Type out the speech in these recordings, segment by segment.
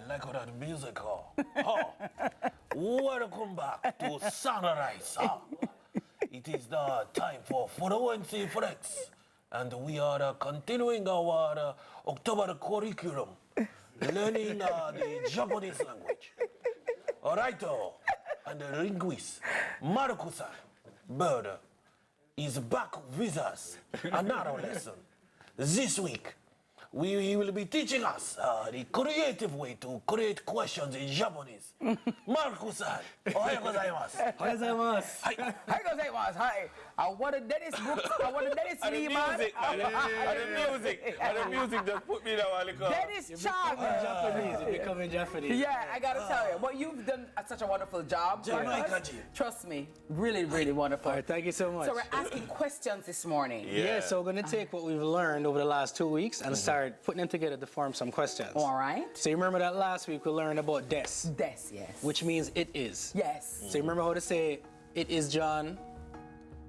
like that music, welcome back to Sanraizu. It is the time for Fluency Flex, and we are continuing our October curriculum, learning the Japanese language. Alright, and the linguist, Marco-san, Bird, is back with us. Another lesson. This week, we will be teaching us the creative way to create questions in Japanese. Marco-san, ohayou gozaimasu. Ohayou gozaimasu. Hi. Ohayou gozaimasu. Hi. I want a Dennis book. I want a Dennis Lee, man. The music just put me down. Dennis Chan. You're becoming Japanese. Yeah, I gotta tell you. But you've done such a wonderful job. Trust me, really, really wonderful. All right, thank you so much. So we're asking questions this morning. Yeah, so we're going to take what we've learned over the last 2 weeks and start putting them together to form some questions. All right. So you remember that last week we learned about des. Des, yes. Which means it is. Yes. So you remember how to say it is John?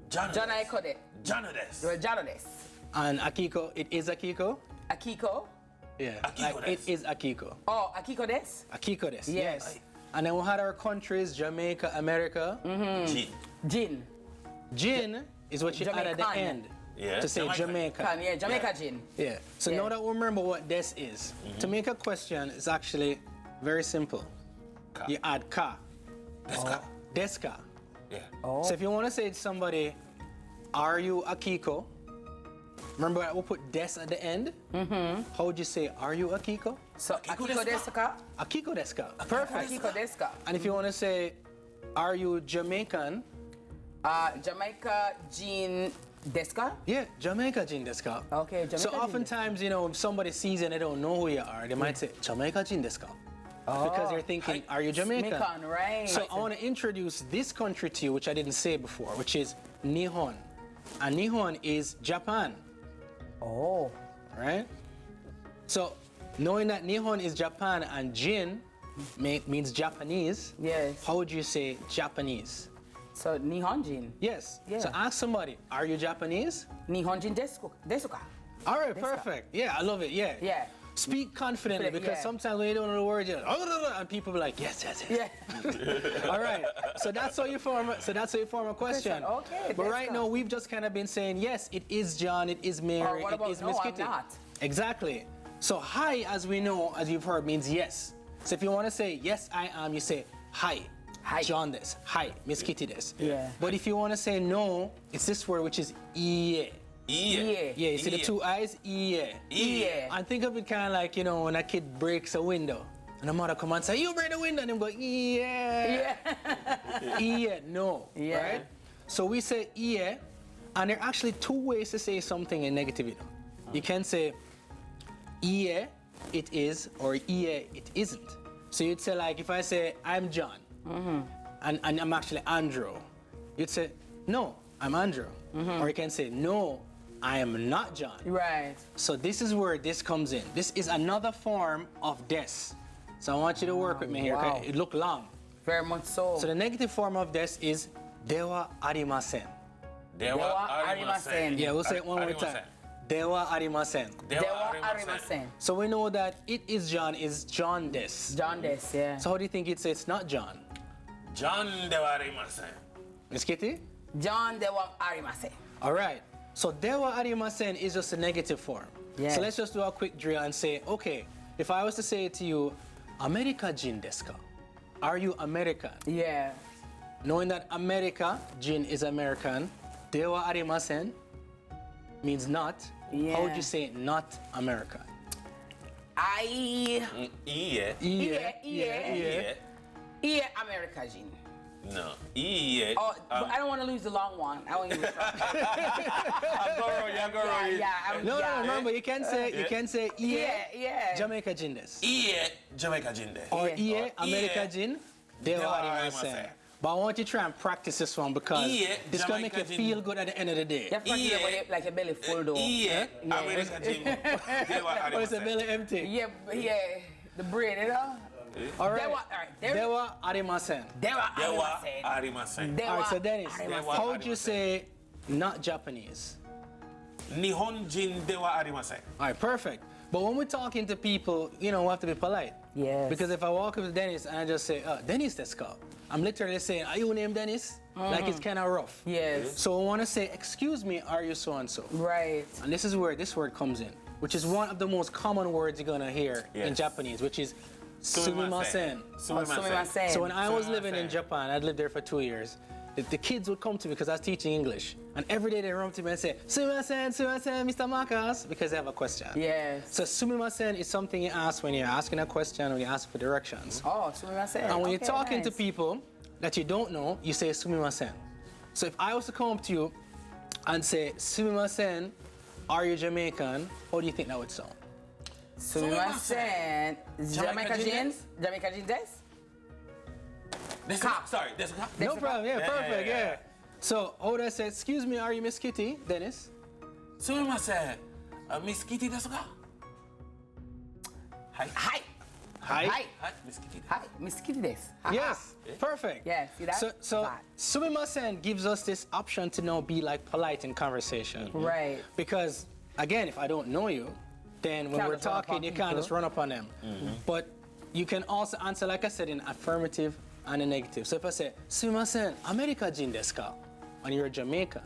John Aikode. Janades. And Akiko, it is Akiko? Akiko. Yeah. Akiko like, it is Akiko. Oh, Akiko des? Akiko des. Yes. And then we had our countries, Jamaica, America. Gin. Gin is what you add at the end. Yeah. To say Jamaica. Yeah, Jamaica gin. Yeah. So now that we remember what des is, to make a question is actually very simple. You add ka. Deska. Deska. Yeah. Oh. So if you want to say to somebody, are you Akiko? Remember we'll put des at the end? How would you say, are you Akiko? So Akiko desu ka? Akiko desu ka. Perfect. Akiko desu ka. And if you want to say, are you Jamaican? Jamaica gin desu ka? Yeah, Jamaica gin desu ka. Okay, Jamaica So gin oftentimes, you know, if somebody sees and they don't know who you are, they might say, Jamaica gin desu ka? Because they're thinking, are you Jamaican? Jamaican, right. So I want to introduce this country to you, which I didn't say before, which is Nihon. And Nihon is Japan. Oh. Right? So knowing that Nihon is Japan and Jin means Japanese, Yes. how would you say Japanese? So Nihonjin. Yes. Yeah. So ask somebody, are you Japanese? Nihonjin desu ka? All right, perfect. Yeah, I love it. Yeah. Yeah. Speak confidently because sometimes when you don't know the word, you're like, and people be like, yes, yes, yes. Yeah. All right. So that's how you form. A question. Okay. But right now we've just kind of been saying, yes, it is John, it is Mary, what it about is Miss Kitty. I'm not? Exactly. So hi, as we know, as you've heard, means yes. So if you want to say yes, I am, you say hi. Hi. John this. Hi, Miss Kitty this. Yeah. But if you want to say no, it's this word which is iye. Yeah. Yeah, you see the two eyes? Yeah. Yeah. And think of it kind of like, you know, when a kid breaks a window and the mother come and say, you break the window, and them go, yeah. Yeah. Yeah, no. Yeah. Right? So we say yeah, and there are actually two ways to say something in negative, you know. You can say yeah, it is, or yeah, it isn't. So you'd say like, if I say, I'm John, and I'm actually Andrew, you'd say, no, I'm Andrew. Or you can say, no, I am not John. Right. So this is where this comes in. This is another form of des. So I want you to work with me here, wow. okay? It look long. Very much so. So the negative form of des is dewa arimasen. Dewa arimasen. Yeah, we'll say it one more time. Dewa arimasen. Dewa arimasen. So we know that it is John is John des. John des, yeah. So how do you think you'd say it's not John? John dewa arimasen. Miss Kitty? John dewa arimasen. All right. So dewa arimasen is just a negative form. Yes. So let's just do a quick drill and say, okay, if I was to say to you, America jin desu ka? Are you American? Yeah. Knowing that America, jin is American, dewa arimasen means not. Yeah. How would you say not American? Yeah. Yeah, America gin. No. Yeah. Oh, but I don't want to lose the long one. I want to use Go wrong. Yeah. No, remember you can say Yeah. Jamaica jin desu. Yeah. Jamaica gin de. Or Yeah. America jin, dewa arimasen. But I want you to try and practice this one because this is going to make you feel good at the end of the day. You have to practice like a belly full though. Yeah. America gin. Oh, it's a belly empty. Yeah. The bread, you know? All right. Dewa Dewa arimasen. Dewa arimasen. All right, so Dennis, Dewa how would you say not Japanese? Nihon jin dewa arimasen. All right, perfect. But when we're talking to people, you know, we have to be polite. Yes. Because if I walk up to Dennis and I just say, Dennis desu ka? I'm literally saying, are you named Dennis? Like it's kind of rough. Yes. So I want to say, excuse me, are you so-and-so? Right. And this is where this word comes in, which is one of the most common words you're going to hear in Japanese, which is sumimasen. Sumimasen. So when I was living in Japan, I'd lived there for 2 years, the kids would come to me because I was teaching English. And every day they run to me and say, sumimasen, sumimasen, Mr. Marcus, because they have a question. Yes. So sumimasen is something you ask when you're asking a question or you ask for directions. Oh, sumimasen. And when you're talking to people that you don't know, you say sumimasen. So if I was to come up to you and say, sumimasen, are you Jamaican? How do you think that would sound? Sumimasen. Jamaica jeans? Jamaica jeans des? Sorry, desu ka? No problem, yeah, perfect, yeah. So, how would I say, excuse me, are you Miss Kitty, Dennis? Sumimasen. Miss Kitty desu ka? Hi. Hi. Hi. Hi. Hi, Miss Kitty. Hi. Miss Kitty des. Yes, perfect. Yeah, see that? So That. sumimasen gives us this option to now be like polite in conversation. Right. Because, again, if I don't know you, then when Can't we're just run up talking, on you can't people. just run up on them. But you can also answer, like I said, in affirmative and a negative. So if I say, sumimasen, America jin desu ka? And you're Jamaican,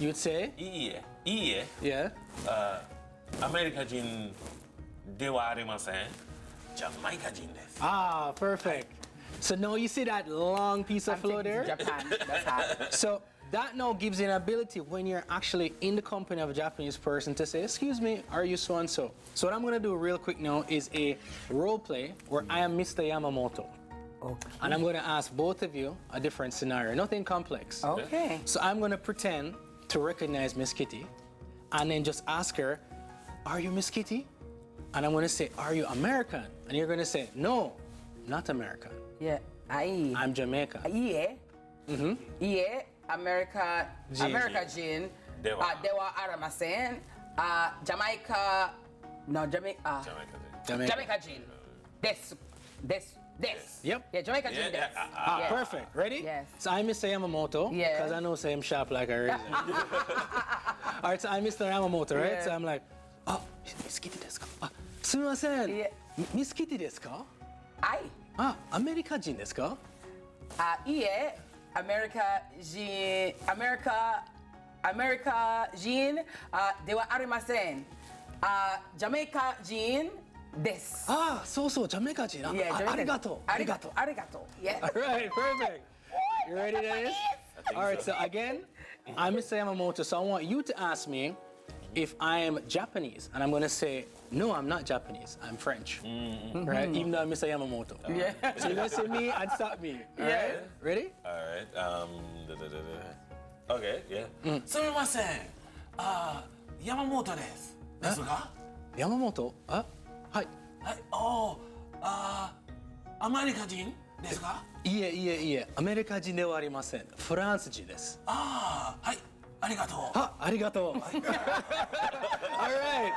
you'd say, Iie. yeah? America jin dewa arimasen. Jamaica jin desu. Ah, perfect. So now you see that long piece of I'm flow taking there? to Japan. That's hot. So that now gives you an ability when you're actually in the company of a Japanese person to say, excuse me, are you so-and-so? So what I'm gonna do real quick now is a role play where I am Mr. Yamamoto. Okay. And I'm gonna ask both of you a different scenario, nothing complex. Okay. So I'm gonna pretend to recognize Miss Kitty and then just ask her, are you Miss Kitty? And I'm gonna say, are you American? And you're gonna say, no, not American. Yeah. Aye. I'm Jamaican. Yeah. Yeah. America. Jean. America jean. Dewa. Dewa aramasen. Jamaica. No, Jamaica. Jamaica jean. This. Yep. Yeah, Jamaica jean. Yeah, This. Ah, Yes. perfect. Ready? Yes. So I'm Mr. Yamamoto. Yeah. Because I know say I'm sharp like a razor. All right, so I'm Mr. Yamamoto, right? Yeah. So I'm like, oh, Miss Kitty desu ka? Ah, sumimasen. Yeah. Miss Kitty desu ka? Aye. Ah, America jin desu ka? Yeah. America jean. America jean. Dewa arimasen. Jamaica jean. This. Ah, so, Jamaica jin. Ah, Yeah, Jamaica. arigato. Arigato. Yeah. All right, perfect. You ready, Dennis? All right, so again, I'm Mr. Yamamoto, so I want you to ask me if I am Japanese, and I'm gonna say, no, I'm not Japanese, I'm French, right? Even though I'm Mr. Yamamoto. Yeah. So you're gonna say me and stop me, all Yeah. right? Ready? All right. Okay, yeah. Sumimasen. Yamamoto desu. Desu ka? Yamamoto? Hi. America jin desu ka? いえ、アメリカ人ではありません。フランス人です。はい、ありがとう。あ、ありがとう。All right.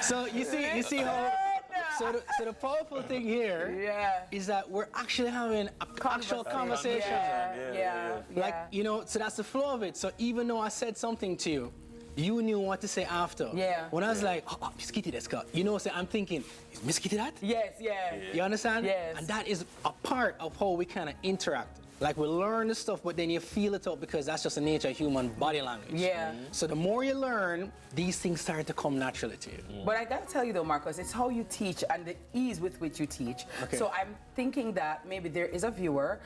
So you see how. So the powerful thing here is that we're actually having an actual conversation. Yeah. Like, you know, so that's the flow of it. So even though I said something to you, you knew what to say after. Yeah. When I was like, Miss Kitty desu ka? You know, so I'm thinking, is Miss Kitty that? Yes, yeah. You understand? Yes. And that is a part of how we kind of interact. Like we learn the stuff, but then you feel it out because that's just the nature of human body language. Yeah. So the more you learn, these things start to come naturally to you. But I gotta tell you though, Marcus, it's how you teach and the ease with which you teach. Okay. So I'm thinking that maybe there is a viewer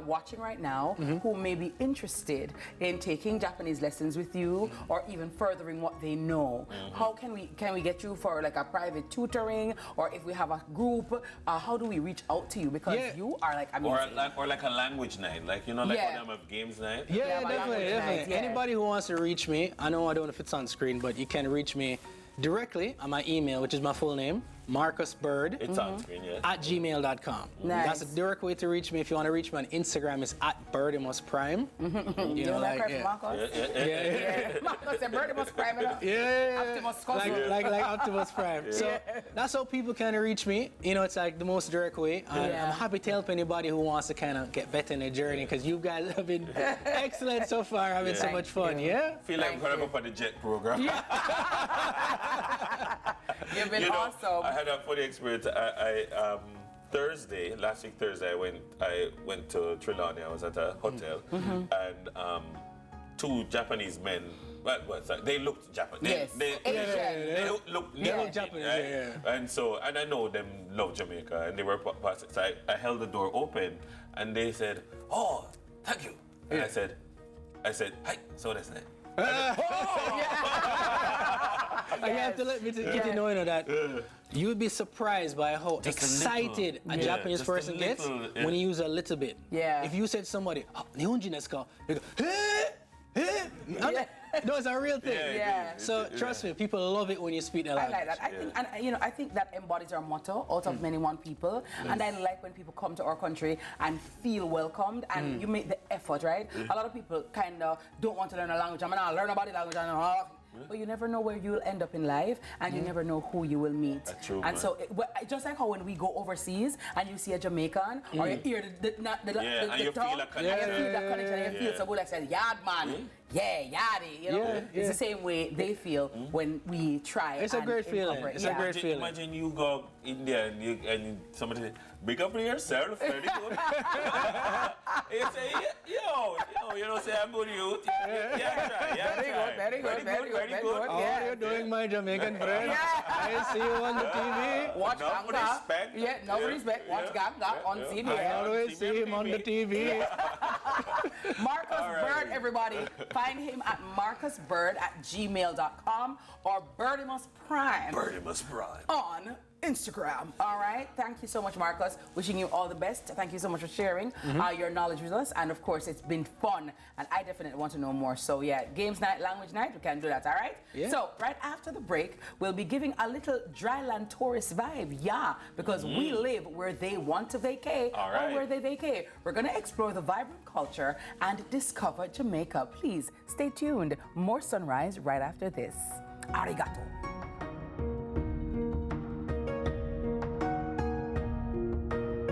watching right now who may be interested in taking Japanese lessons with you or even furthering what they know. How can we get you for like a private tutoring, or if we have a group, how do we reach out to you? Because you are like amazing. Or like a language night, like you know, like Yeah. how them have games night. Yeah, but definitely. language night, yeah. Anybody who wants to reach me, I know I don't know if it's on screen, but you can reach me directly on my email, which is my full name, marcusbird It's on screen, yeah. Nice. @gmail.com. That's a direct way to reach me. If you want to reach me on Instagram, it's @birdimusprime. You know that correct, Marcus? Yeah. Marcus said Birdimus Prime. Yeah, Optimus Cosmo. like Optimus Prime. So that's how people can reach me. You know, it's like the most direct way. And I'm happy to help anybody who wants to kind of get better in their journey, because you guys have been excellent so far, having so much fun. you. Yeah. Feel like we're going to go for the jet program. You've been You know, awesome. I had a funny experience. Last week Thursday, I went to Trelawney. I was at a hotel, and two Japanese men. Well, they looked Japanese. Yes. They looked Japanese, right? yeah. And I know them love Jamaica, and they were passing. So I held the door open, and they said, "Oh, thank you." And I said, "Hi." So they said. You have to let me get you know that you would be surprised by how Just a excited a little. Japanese Just a person gets little, when you use a little bit. Yeah. If you said to somebody, "Nihonjin desu ka?" They go, No, it's a real thing. Yeah. So trust me, people love it when you speak their I language. like that. I think that embodies our motto, out of many, one people. And I like when people come to our country and feel welcomed and you make the effort, right? A lot of people kind of don't want to learn a language. I'm gonna learn about the language. But you never know where you'll end up in life, and you never know who you will meet. That's true, and man. so, just like how when we go overseas and you see a Jamaican, or you hear the and you tongue, feel a connection. and you feel that connection, and you feel so good. Like said, yard man, yardie. You know, it's the same way they feel when we try. It's a great feeling. incorporate. It's a great feeling. Imagine you go India and somebody say, "Big up for yourself, very good." You say, you don't say I'm good youth. Very good. How are you doing, my Jamaican friend? I see you on the TV. Watch Enough Ganga. respect. Yeah, no respect. Watch Ganga on I CVM. always see him on the TV. Marcus Bird, everybody. Find him at marcusbird@gmail.com or Birdimus Prime Birdie must prime. on Instagram. All right. Thank you so much, Marcus. Wishing you all the best. Thank you so much for sharing your knowledge with us. And of course, it's been fun. And I definitely want to know more. So yeah, games night, language night, we can do that. All right. Yeah. So right after the break, we'll be giving a little dryland tourist vibe. Yeah, because we live where they want to vacay All right. or where they vacay. We're going to explore the vibrant culture and discover Jamaica. Please stay tuned. More Sunrise right after this. Arigato.